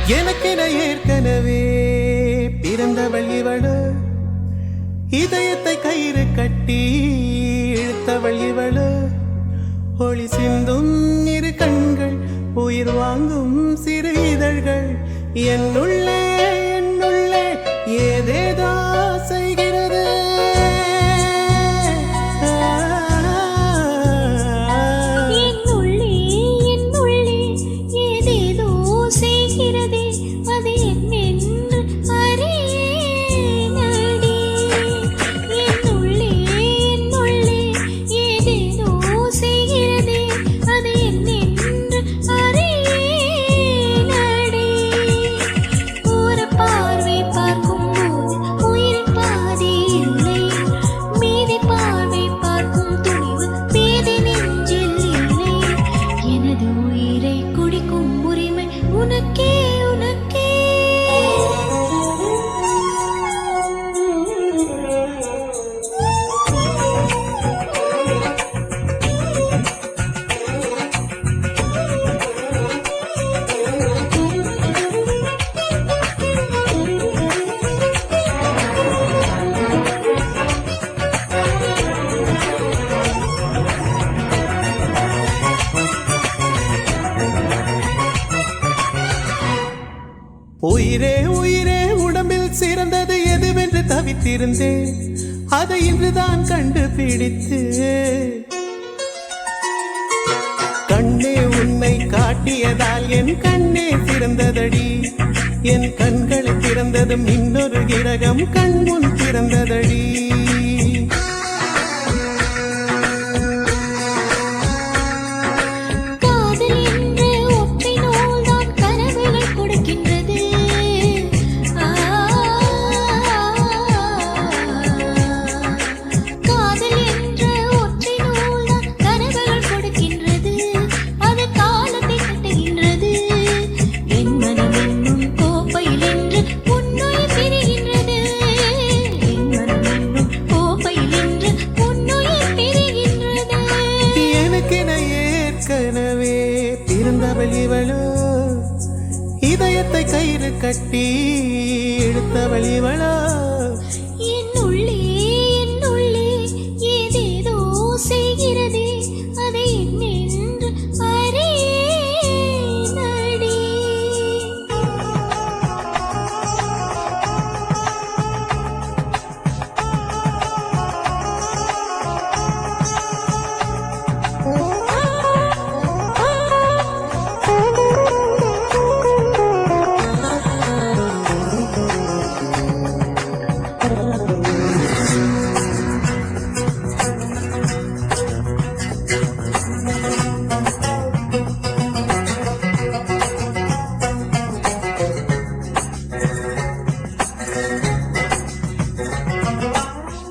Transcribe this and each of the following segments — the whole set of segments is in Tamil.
எனக்கென ஏற்கனவே பிறந்தவள் இவளோ, இதயத்தை கயிறு கட்டி இழுத்தவள் இவளோ, ஒளி சிந்தும் இரு கண்கள், உயிர் வாங்கும் சிறு இதழ்கள், என்னுள்ளே என்னுள்ளே ஏதேதோ செய்கிறது. உயிரே உயிரே உடம்பில் சிறந்தது எதுவென்று தவித்திருந்தேன், அதை இன்றுதான் கண்டுபிடித்து கண்ணே உன்னை காட்டியதால் என் கண்ணே சிறந்ததடி. என் கண்களை திறந்ததும் இன்னொரு கிரகம் கண் முன் திறந்ததடி. ஏற்கனவே பிறந்தவள் இவளோ, இதயத்தை கயிறு கட்டி இழுத்தவள் இவளோ, என்னுள்ளே என்னுள்ளே ஏதேதோ செய்கிறதே, அதை என்னென்று அறியேனடி.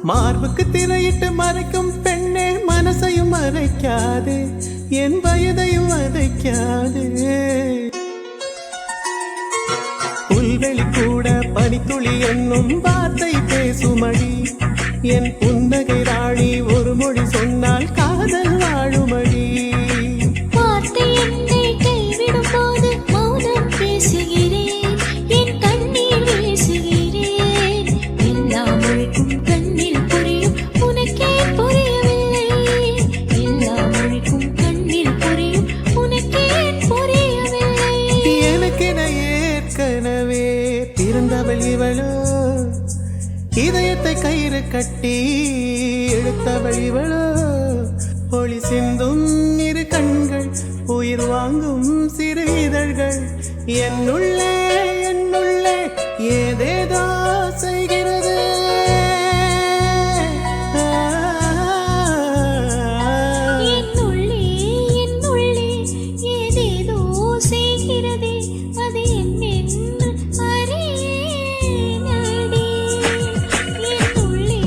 மார்புக்கு திரையிட்டு மறைக்கும் பெண்ணே, மனசையும் மறைக்காது, என் வயதையும் மறைக்காது. புல்வெளி கூட பனித்துளி என்னும் வார்த்தை பேசுமடி, என் புன்னகை ராணி ஒரு மொழி சொன்னால் காதல் வாழுமடி. வார்த்தை என்னை கைவிடும் போது மௌனம் பேசுகிறேன், என் கண்ணீர் பேசுகிறேன், எல்லா மொழிக்கும் கண்ணில் புரியும் உனக்கே புரியவில்லை, எல்லா மொழிக்கும் கண்ணில் புரியும் உனக்கே புரியவில்லை. எனக்கென ஏற்கனவே பிறந்தவள் இவளோ, இதயத்தை கயிறு கட்டி இழுத்தவள் இவளோ, ஒளி சிந்தும் இரு கண்கள், உயிர் வாங்கும் சிறு இதழ்கள், என்னுள்ளே என்னுள்ளே ஏதேதோ செய்கிறது. என்னுள்ளே என்னுள்ளே ஏதேதோ செய்கிறதே, அது என்னென்று அறியேனடி. என்னுள்ளே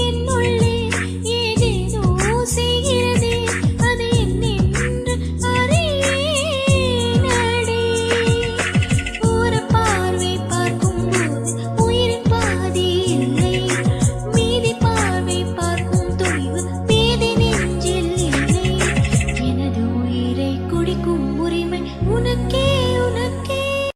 என்னுள்ளே ஏதேதோ செய்கிறதே, அது என்னென்று அறியேனடி. ஓர பார்வை பார்க்கும்போது உயிரின் பாதி இல்லை, மீதி பார்வை பார்க்கும் துணிவு பேதி நெஞ்சில் இல்லை. எனது உயிரை குடிக்கும் உரிமை உனக்கே உனக்கே.